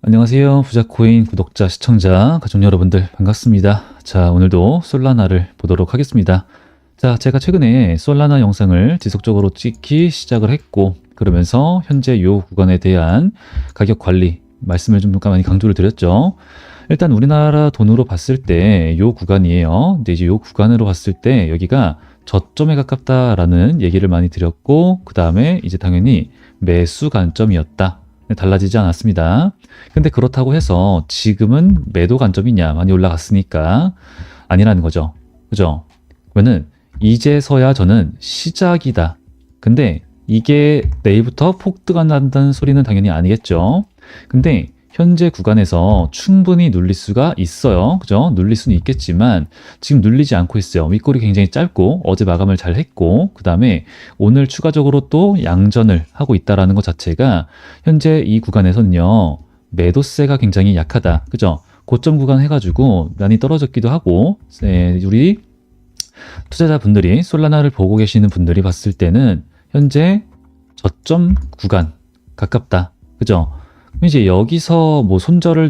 안녕하세요. 부자코인 구독자, 시청자, 가족 여러분들 반갑습니다. 자, 오늘도 솔라나를 보도록 하겠습니다. 자, 제가 최근에 솔라나 영상을 지속적으로 찍기 시작을 했고, 그러면서 현재 요 구간에 대한 가격 관리 말씀을 좀 많이 강조를 드렸죠. 일단 우리나라 돈으로 봤을 때 요 구간이에요. 근데 이제 요 구간으로 봤을 때 여기가 저점에 가깝다라는 얘기를 많이 드렸고, 그 다음에 이제 당연히 매수 관점이었다. 달라지지 않았습니다. 근데 그렇다고 해서 지금은 매도 관점이냐, 많이 올라갔으니까 아니라는 거죠. 그죠? 그러면은 이제서야 저는 시작이다. 근데 이게 내일부터 폭등한다는 소리는 당연히 아니겠죠. 근데 현재 구간에서 충분히 눌릴 수가 있어요. 그죠? 눌릴 수는 있겠지만 지금 눌리지 않고 있어요. 윗골이 굉장히 짧고 어제 마감을 잘 했고, 그 다음에 오늘 추가적으로 또 양전을 하고 있다라는 것 자체가 현재 이 구간에서는요, 매도세가 굉장히 약하다. 그죠? 고점 구간 해가지고 많이 떨어졌기도 하고, 우리 투자자분들이 솔라나를 보고 계시는 분들이 봤을 때는 현재 저점 구간 가깝다. 그죠? 이제 여기서 뭐 손절을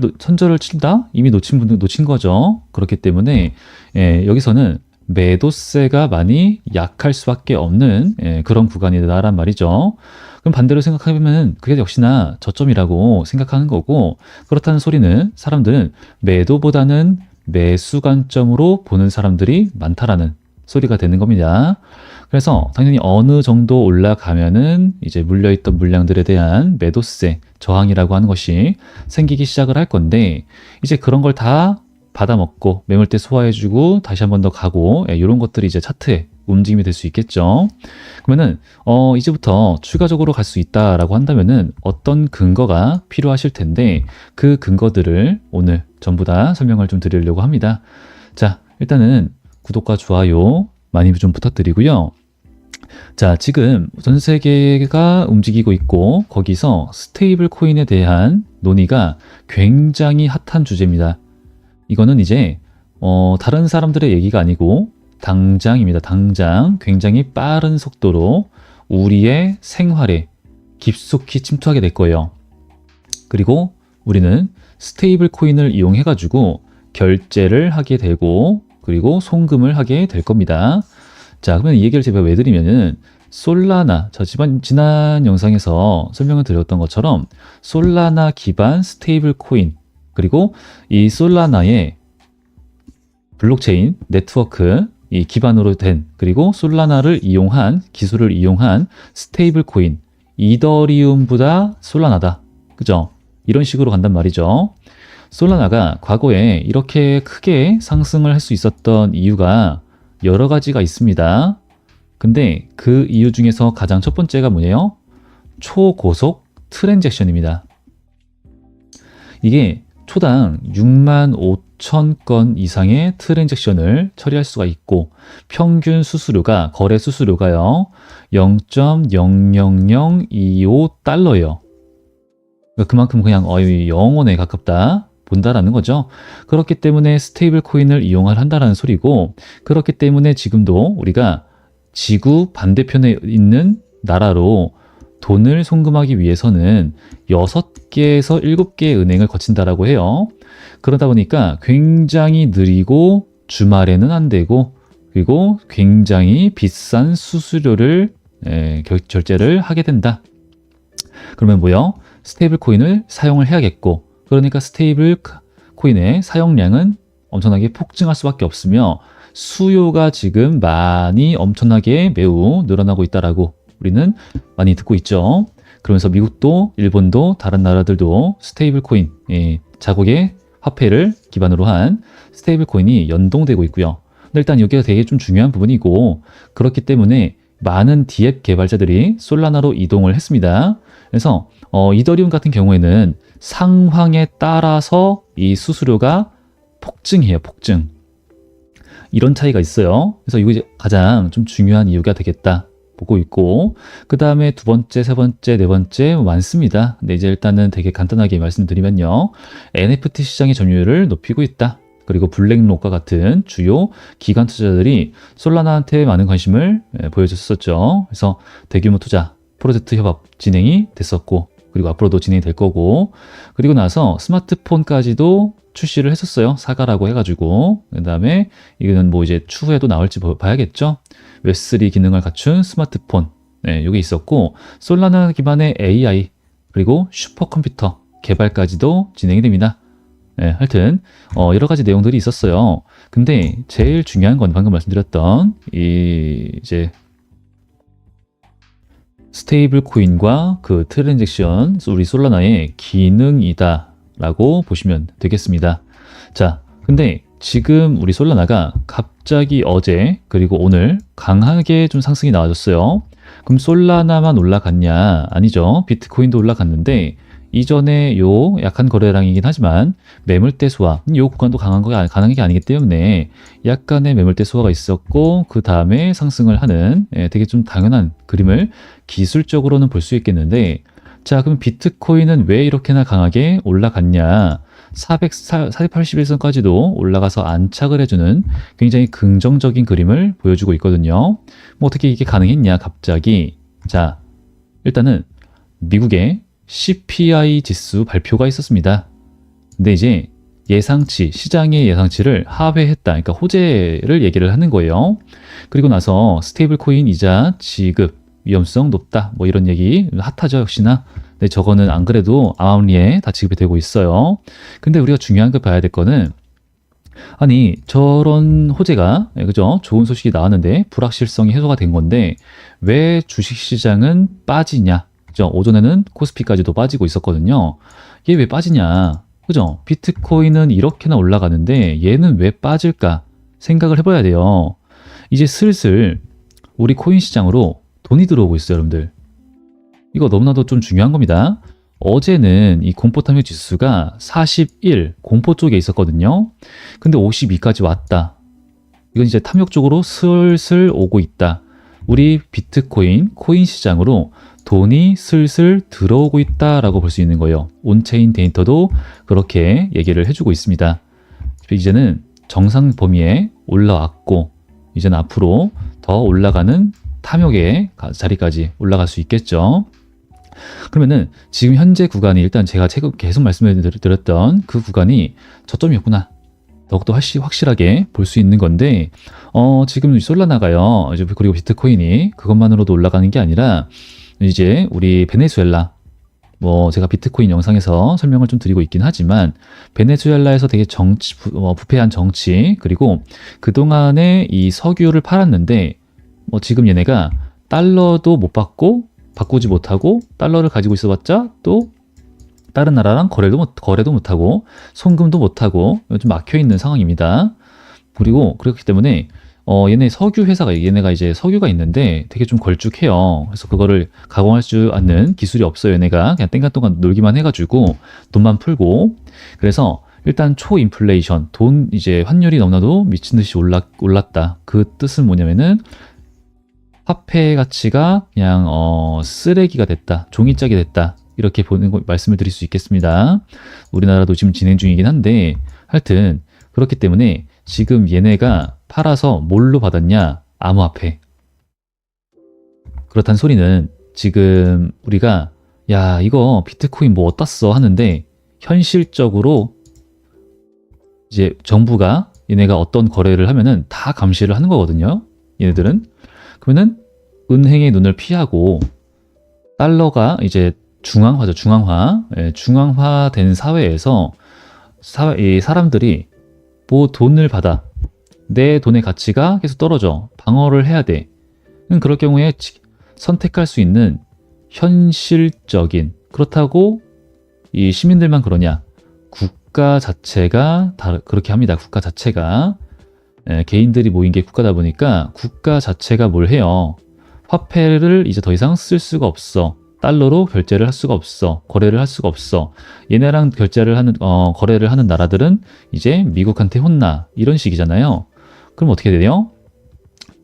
친다? 이미 놓친 분들 놓친 거죠. 그렇기 때문에 여기서는 매도세가 많이 약할 수밖에 없는 그런 구간이다란 말이죠. 그럼 반대로 생각하면 그게 역시나 저점이라고 생각하는 거고, 그렇다는 소리는 사람들은 매도보다는 매수 관점으로 보는 사람들이 많다라는 소리가 되는 겁니다. 그래서 당연히 어느 정도 올라가면은 이제 물려있던 물량들에 대한 매도세, 저항이라고 하는 것이 생기기 시작을 할 건데, 이제 그런 걸 다 받아먹고 매물대 소화해주고 다시 한 번 더 가고, 이런 것들이 이제 차트의 움직임이 될 수 있겠죠. 그러면은 이제부터 추가적으로 갈 수 있다라고 한다면은 어떤 근거가 필요하실 텐데, 그 근거들을 오늘 전부 다 설명을 좀 드리려고 합니다. 자, 일단은 구독과 좋아요 많이 좀 부탁드리고요. 자, 지금 전 세계가 움직이고 있고, 거기서 스테이블 코인에 대한 논의가 굉장히 핫한 주제입니다. 이거는 이제 다른 사람들의 얘기가 아니고 당장입니다. 당장 굉장히 빠른 속도로 우리의 생활에 깊숙이 침투하게 될 거예요. 그리고 우리는 스테이블 코인을 이용해 가지고 결제를 하게 되고, 그리고 송금을 하게 될 겁니다. 자, 그러면 이 얘기를 제가 왜 드리면은, 솔라나, 지난 영상에서 설명을 드렸던 것처럼 솔라나 기반 스테이블 코인, 그리고 이 솔라나의 블록체인 네트워크 이 기반으로 된, 그리고 솔라나를 이용한 기술을 이용한 스테이블 코인, 이더리움보다 솔라나다. 그죠? 이런 식으로 간단 말이죠. 솔라나가 과거에 이렇게 크게 상승을 할 수 있었던 이유가 여러 가지가 있습니다. 근데 그 이유 중에서 가장 첫 번째가 뭐냐요? 초고속 트랜잭션입니다. 이게 초당 65,000건 이상의 트랜잭션을 처리할 수가 있고, 평균 수수료가, 거래 수수료가요, 0.00025달러예요. 그만큼 그냥 영원에 가깝다 본다라는 거죠. 그렇기 때문에 스테이블 코인을 이용을 한다라는 소리고, 그렇기 때문에 지금도 우리가 지구 반대편에 있는 나라로 돈을 송금하기 위해서는 6개에서 7개의 은행을 거친다라고 해요. 그러다 보니까 굉장히 느리고 주말에는 안 되고, 그리고 굉장히 비싼 수수료를 결제를 하게 된다. 그러면 뭐요? 스테이블 코인을 사용을 해야겠고, 그러니까 스테이블 코인의 사용량은 엄청나게 폭증할 수밖에 없으며, 수요가 지금 많이 엄청나게 매우 늘어나고 있다라고 우리는 많이 듣고 있죠. 그러면서 미국도, 일본도, 다른 나라들도 스테이블 코인, 자국의 화폐를 기반으로 한 스테이블 코인이 연동되고 있고요. 근데 일단 여기가 되게 좀 중요한 부분이고, 그렇기 때문에 많은 디앱 개발자들이 솔라나로 이동을 했습니다. 그래서 이더리움 같은 경우에는 상황에 따라서 이 수수료가 폭증해요. 폭증. 이런 차이가 있어요. 그래서 이게 가장 좀 중요한 이유가 되겠다 보고 있고, 그 다음에 두 번째, 세 번째, 네 번째 많습니다. 근데 이제 일단은 되게 간단하게 말씀드리면요, NFT 시장의 점유율을 높이고 있다. 그리고 블랙록과 같은 주요 기관 투자자들이 솔라나한테 많은 관심을 보여줬었죠. 그래서 대규모 투자 프로젝트 협업 진행이 됐었고, 그리고 앞으로도 진행이 될 거고, 그리고 나서 스마트폰까지도 출시를 했었어요. 사가라고 해가지고. 그 다음에 이거는 뭐 이제 추후에도 나올지 봐야겠죠. 웹3 기능을 갖춘 스마트폰, 네, 이게 있었고, 솔라나 기반의 AI 그리고 슈퍼컴퓨터 개발까지도 진행이 됩니다. 네, 하여튼 여러 가지 내용들이 있었어요. 근데 제일 중요한 건 방금 말씀드렸던 이제 스테이블 코인과 그 트랜잭션 우리 솔라나의 기능이다라고 보시면 되겠습니다. 자, 근데 지금 우리 솔라나가 갑자기 어제 그리고 오늘 강하게 좀 상승이 나와줬어요. 그럼 솔라나만 올라갔냐? 아니죠. 비트코인도 올라갔는데 이전에 요 약한 거래량이긴 하지만 매물대 소화, 요 구간도 강한 게 아니기 때문에 약간의 매물대 소화가 있었고 그 다음에 상승을 하는 되게 좀 당연한 그림을 기술적으로는 볼 수 있겠는데, 자, 그럼 비트코인은 왜 이렇게나 강하게 올라갔냐? 481선까지도 올라가서 안착을 해주는 굉장히 긍정적인 그림을 보여주고 있거든요. 뭐 어떻게 이게 가능했냐 갑자기. 자, 일단은 미국의 CPI 지수 발표가 있었습니다. 근데 이제 예상치, 시장의 예상치를 하회했다. 그러니까 호재를 얘기를 하는 거예요. 그리고 나서 스테이블 코인 이자 지급 위험성 높다. 뭐 이런 얘기 핫하죠, 역시나. 근데 저거는 안 그래도 암암리에 다 지급이 되고 있어요. 근데 우리가 중요한 거 봐야 될 거는, 아니 저런 호재가, 그죠? 좋은 소식이 나왔는데 불확실성이 해소가 된 건데 왜 주식시장은 빠지냐? 그죠? 오전에는 코스피까지도 빠지고 있었거든요. 얘 왜 빠지냐? 그죠? 비트코인은 이렇게나 올라가는데 얘는 왜 빠질까? 생각을 해봐야 돼요. 이제 슬슬 우리 코인 시장으로 돈이 들어오고 있어요, 여러분들. 이거 너무나도 좀 중요한 겁니다. 어제는 이 공포탐욕 지수가 41, 공포 쪽에 있었거든요. 근데 52까지 왔다. 이건 이제 탐욕 쪽으로 슬슬 오고 있다. 우리 비트코인, 코인 시장으로 돈이 슬슬 들어오고 있다라고 볼 수 있는 거예요. 온체인 데이터도 그렇게 얘기를 해주고 있습니다. 이제는 정상 범위에 올라왔고, 이제는 앞으로 더 올라가는 탐욕의 자리까지 올라갈 수 있겠죠. 그러면은 지금 현재 구간이, 일단 제가 계속 말씀을 드렸던 그 구간이 저점이었구나. 더욱더 확실하게 볼 수 있는 건데, 지금 솔라나가요. 이제 그리고 비트코인이 그것만으로도 올라가는 게 아니라, 이제 우리 베네수엘라, 뭐 제가 비트코인 영상에서 설명을 좀 드리고 있긴 하지만 베네수엘라에서 되게 부패한 정치, 그리고 그동안에 이 석유를 팔았는데 뭐 지금 얘네가 달러도 못 받고 바꾸지 못하고 달러를 가지고 있어봤자 또 다른 나라랑 거래도 못하고 송금도 못하고 좀 막혀있는 상황입니다. 그리고 그렇기 때문에 얘네가 이제 석유가 있는데 되게 좀 걸쭉해요. 그래서 그거를 가공할 줄 아는 기술이 없어요. 얘네가 그냥 땡간 동안 놀기만 해가지고 돈만 풀고. 그래서 일단 초인플레이션, 돈 이제 환율이 너무나도 미친 듯이 올랐다. 그 뜻은 뭐냐면은 화폐 가치가 그냥 쓰레기가 됐다, 종이짝이 됐다, 이렇게 말씀을 드릴 수 있겠습니다. 우리나라도 지금 진행 중이긴 한데 하여튼 그렇기 때문에 지금 얘네가 팔아서 뭘로 받았냐? 암호화폐. 그렇다는 소리는 지금 우리가 야 이거 비트코인 뭐 어디다 써 하는데 현실적으로 이제 정부가 얘네가 어떤 거래를 하면은 다 감시를 하는 거거든요. 얘네들은. 그러면은 은행의 눈을 피하고 달러가 이제 중앙화죠. 중앙화된 사회에서 이 사람들이 뭐 돈을 받아 내 돈의 가치가 계속 떨어져. 방어를 해야 돼. 그럴 경우에 선택할 수 있는 현실적인, 그렇다고 이 시민들만 그러냐? 국가 자체가 다 그렇게 합니다. 국가 자체가. 개인들이 모인 게 국가다 보니까 국가 자체가 뭘 해요? 화폐를 이제 더 이상 쓸 수가 없어. 달러로 결제를 할 수가 없어. 거래를 할 수가 없어. 얘네랑 거래를 하는 나라들은 이제 미국한테 혼나. 이런 식이잖아요. 그럼 어떻게 돼요?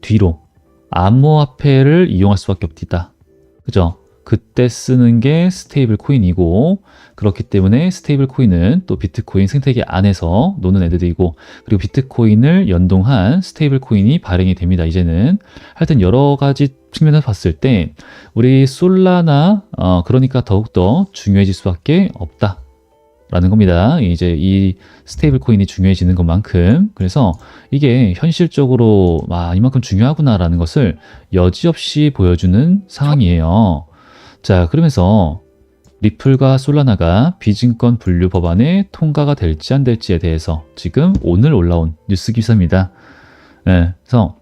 뒤로 암호화폐를 이용할 수밖에 없다. 그죠? 그때 쓰는 게 스테이블 코인이고, 그렇기 때문에 스테이블 코인은 또 비트코인 생태계 안에서 노는 애들이고, 그리고 비트코인을 연동한 스테이블 코인이 발행이 됩니다. 이제는 하여튼 여러 가지 측면에서 봤을 때 우리 솔라나 그러니까 더욱더 중요해질 수밖에 없다 라는 겁니다. 이제 이 스테이블 코인이 중요해지는 것만큼. 그래서 이게 현실적으로 이만큼 중요하구나라는 것을 여지없이 보여주는 상황이에요. 자, 그러면서 리플과 솔라나가 비증권 분류 법안에 통과가 될지 안 될지에 대해서 지금 오늘 올라온 뉴스 기사입니다. 네, 그래서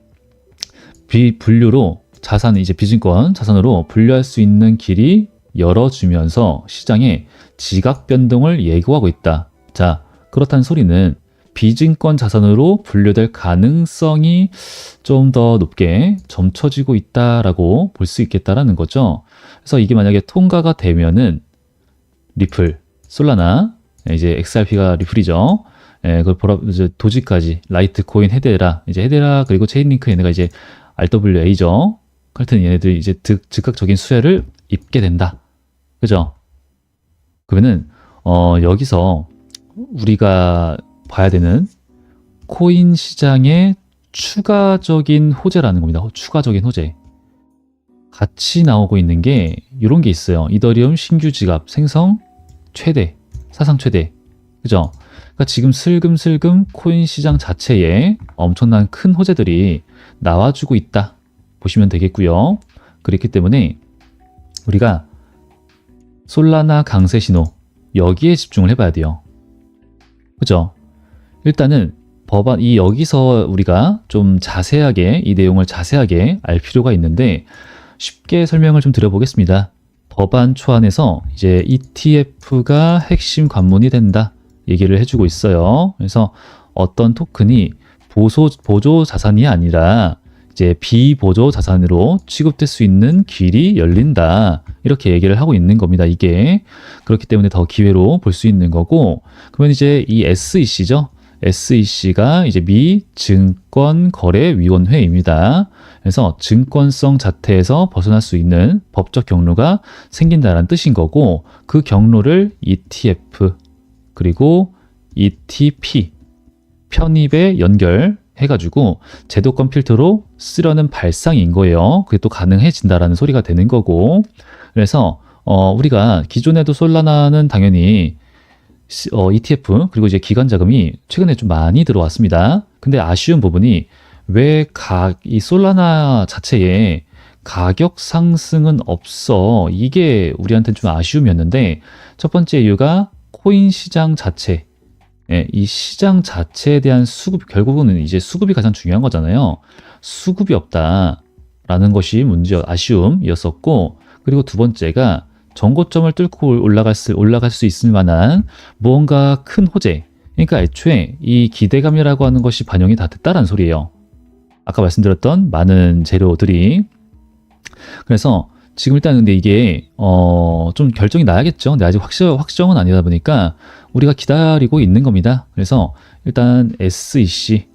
비분류로 자산, 이제 비증권 자산으로 분류할 수 있는 길이 열어주면서 시장에 지각 변동을 예고하고 있다. 자, 그렇다는 소리는 비증권 자산으로 분류될 가능성이 좀 더 높게 점쳐지고 있다라고 볼 수 있겠다라는 거죠. 그래서 이게 만약에 통과가 되면은 리플, 솔라나, 이제 XRP가 리플이죠. 이제 도지까지, 라이트코인, 헤데라, 이제 헤데라 그리고 체인링크 얘네가 이제 RWA죠. 하여튼 얘네들이 이제 즉각적인 수혜를 입게 된다. 그죠? 그러면은 여기서 우리가 봐야 되는 코인 시장의 추가적인 호재라는 겁니다. 추가적인 호재. 같이 나오고 있는 게 이런 게 있어요. 이더리움 신규 지갑 생성 최대, 사상 최대. 그죠? 그러니까 지금 슬금슬금 코인 시장 자체에 엄청난 큰 호재들이 나와주고 있다. 보시면 되겠고요. 그렇기 때문에 우리가 솔라나 강세 신호 여기에 집중을 해봐야 돼요. 그죠? 일단은 여기서 우리가 좀 자세하게 이 내용을 자세하게 알 필요가 있는데 쉽게 설명을 좀 드려보겠습니다. 법안 초안에서 이제 ETF가 핵심 관문이 된다 얘기를 해주고 있어요. 그래서 어떤 토큰이 보조 자산이 아니라 이제 비보조 자산으로 취급될 수 있는 길이 열린다. 이렇게 얘기를 하고 있는 겁니다. 이게 그렇기 때문에 더 기회로 볼 수 있는 거고, 그러면 이제 이 SEC죠. SEC가 이제 미 증권거래위원회입니다. 그래서 증권성 자태에서 벗어날 수 있는 법적 경로가 생긴다는 뜻인 거고, 그 경로를 ETF 그리고 ETP 편입에 연결해가지고 제도권 필터로 쓰려는 발상인 거예요. 그게 또 가능해진다라는 소리가 되는 거고, 그래서 우리가 기존에도 솔라나는 당연히 ETF 그리고 이제 기관 자금이 최근에 좀 많이 들어왔습니다. 근데 아쉬운 부분이 왜 이 솔라나 자체에 가격 상승은 없어? 이게 우리한테는 좀 아쉬움이었는데, 첫 번째 이유가 코인 시장 자체, 이 시장 자체에 대한 수급, 결국은 이제 수급이 가장 중요한 거잖아요. 수급이 없다라는 것이 아쉬움이었었고, 그리고 두 번째가 전고점을 뚫고 올라갈 수 있을 만한 무언가 큰 호재. 그러니까 애초에 이 기대감이라고 하는 것이 반영이 다 됐다라는 소리예요. 아까 말씀드렸던 많은 재료들이. 그래서 지금 일단 근데 이게 좀 결정이 나야겠죠. 근데 아직 확정은 아니다 보니까 우리가 기다리고 있는 겁니다. 그래서 일단 SEC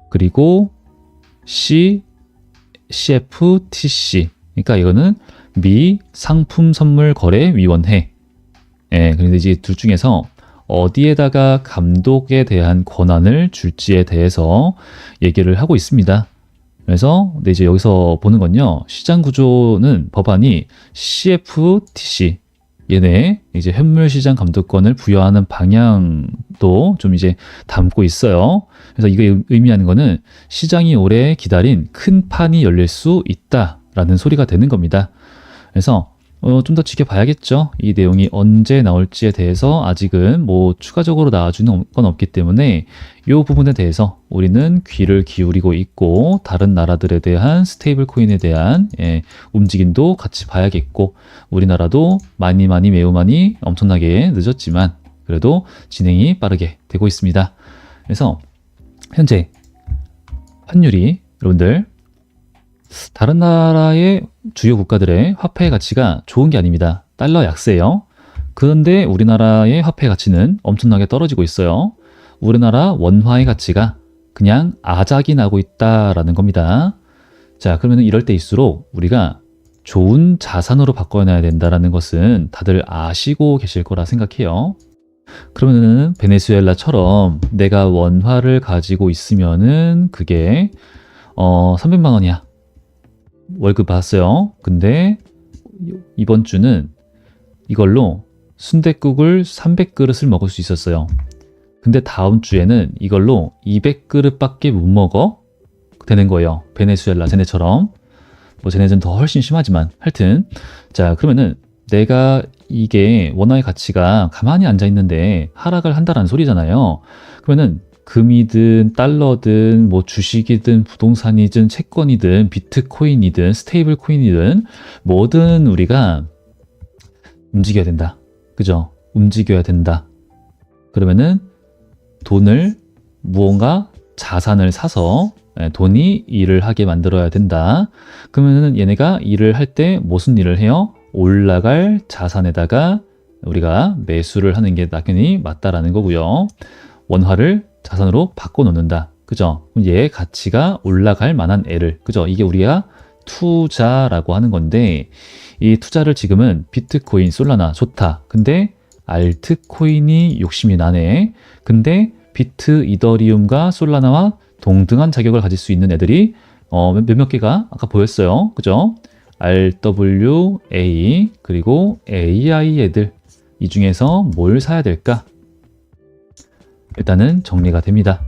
그리고 CFTC, 그러니까 이거는 미 상품선물거래위원회. 그런데 이제 둘 중에서 어디에다가 감독에 대한 권한을 줄지에 대해서 얘기를 하고 있습니다. 그래서 근데 이제 여기서 보는 건요, 시장 구조는 법안이 CFTC 얘네 이제 현물시장 감독권을 부여하는 방향도 좀 이제 담고 있어요. 그래서 이게 의미하는 거는 시장이 오래 기다린 큰 판이 열릴 수 있다라는 소리가 되는 겁니다. 그래서 좀 더 지켜봐야겠죠. 이 내용이 언제 나올지에 대해서 아직은 뭐 추가적으로 나와주는 건 없기 때문에 이 부분에 대해서 우리는 귀를 기울이고 있고, 다른 나라들에 대한 스테이블 코인에 대한 움직임도 같이 봐야겠고, 우리나라도 매우 많이 엄청나게 늦었지만 그래도 진행이 빠르게 되고 있습니다. 그래서 현재 환율이 여러분들 다른 나라의 주요 국가들의 화폐 가치가 좋은 게 아닙니다. 달러 약세예요. 그런데 우리나라의 화폐 가치는 엄청나게 떨어지고 있어요. 우리나라 원화의 가치가 그냥 아작이 나고 있다라는 겁니다. 자, 그러면 이럴 때일수록 우리가 좋은 자산으로 바꿔놔야 된다라는 것은 다들 아시고 계실 거라 생각해요. 그러면은 베네수엘라처럼 내가 원화를 가지고 있으면은 그게 300만 원이야. 월급 받았어요. 근데 이번 주는 이걸로 순댓국을 300그릇을 먹을 수 있었어요. 근데 다음 주에는 이걸로 200그릇밖에 못 먹어 되는 거예요. 베네수엘라 쟤네처럼. 뭐 쟤네들은 더 훨씬 심하지만 하여튼 자 그러면은 내가 이게 원화의 가치가 가만히 앉아 있는데 하락을 한다라는 소리잖아요. 그러면은 금이든 달러든 뭐 주식이든 부동산이든 채권이든 비트코인이든 스테이블 코인이든 뭐든 우리가 움직여야 된다. 그죠? 움직여야 된다. 그러면은 돈을 무언가 자산을 사서 돈이 일을 하게 만들어야 된다. 그러면은 얘네가 일을 할 때 무슨 일을 해요? 올라갈 자산에다가 우리가 매수를 하는 게 당연히 맞다라는 거고요. 원화를 자산으로 바꿔 놓는다. 그죠? 그럼 얘의 가치가 올라갈 만한 애를. 그죠? 이게 우리가 투자라고 하는 건데 이 투자를 지금은 비트코인, 솔라나 좋다. 근데 알트코인이 욕심이 나네. 근데 비트, 이더리움과 솔라나와 동등한 자격을 가질 수 있는 애들이 몇몇 개가 아까 보였어요. 그죠? RWA 그리고 AI 애들 이 중에서 뭘 사야 될까? 일단은 정리가 됩니다.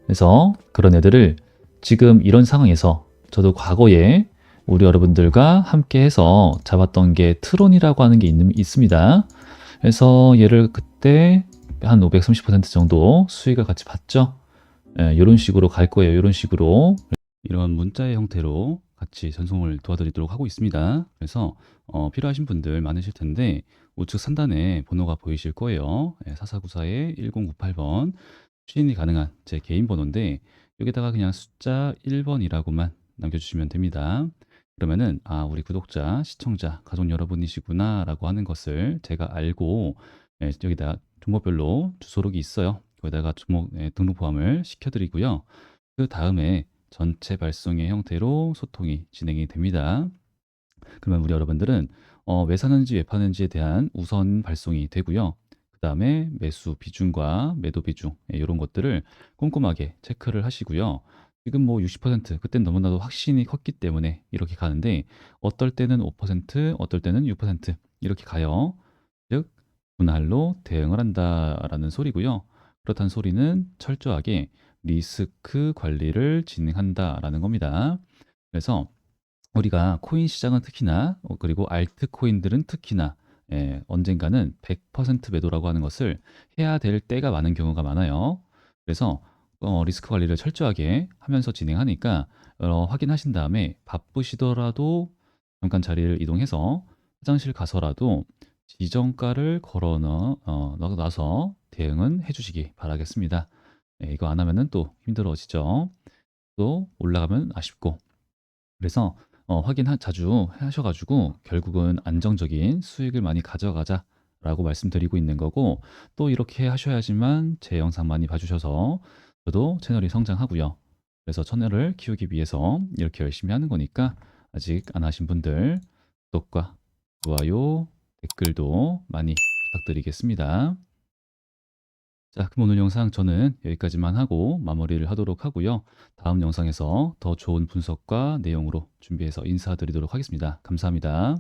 그래서 그런 애들을 지금 이런 상황에서 저도 과거에 우리 여러분들과 함께 해서 잡았던 게 트론이라고 하는 게 있습니다. 그래서 얘를 그때 한 530% 정도 수익을 같이 봤죠. 이런 식으로 갈 거예요. 이런 식으로 이런 문자의 형태로 같이 전송을 도와드리도록 하고 있습니다. 그래서 필요하신 분들 많으실 텐데 우측 상단에 번호가 보이실 거예요. 4494에 1098번 추진이 가능한 제 개인 번호인데 여기다가 그냥 숫자 1번이라고만 남겨주시면 됩니다. 그러면은 우리 구독자, 시청자, 가족 여러분이시구나 라고 하는 것을 제가 알고 여기다 종목별로 주소록이 있어요. 거기다가 종목 등록 포함을 시켜드리고요. 그 다음에 전체 발송의 형태로 소통이 진행이 됩니다. 그러면 우리 여러분들은 왜 사는지 왜 파는지에 대한 우선 발송이 되고요. 그 다음에 매수 비중과 매도 비중 이런 것들을 꼼꼼하게 체크를 하시고요. 지금 뭐 60% 그땐 너무나도 확신이 컸기 때문에 이렇게 가는데 어떨 때는 5% 어떨 때는 6% 이렇게 가요. 즉 분할로 대응을 한다라는 소리고요. 그렇다는 소리는 철저하게 리스크 관리를 진행한다라는 겁니다. 그래서 우리가 코인 시장은 특히나 그리고 알트 코인들은 특히나 언젠가는 100% 매도라고 하는 것을 해야 될 때가 많은 경우가 많아요. 그래서 리스크 관리를 철저하게 하면서 진행하니까 확인하신 다음에 바쁘시더라도 잠깐 자리를 이동해서 화장실 가서라도 지정가를 걸어 놔서 대응은 해주시기 바라겠습니다. 이거 안 하면은 또 힘들어지죠. 또 올라가면 아쉽고. 그래서 확인 자주 하셔가지고 결국은 안정적인 수익을 많이 가져가자라고 말씀드리고 있는 거고 또 이렇게 하셔야지만 제 영상 많이 봐주셔서 저도 채널이 성장하고요. 그래서 채널을 키우기 위해서 이렇게 열심히 하는 거니까 아직 안 하신 분들 구독과 좋아요, 댓글도 많이 부탁드리겠습니다. 자, 그럼 오늘 영상 저는 여기까지만 하고 마무리를 하도록 하고요. 다음 영상에서 더 좋은 분석과 내용으로 준비해서 인사드리도록 하겠습니다. 감사합니다.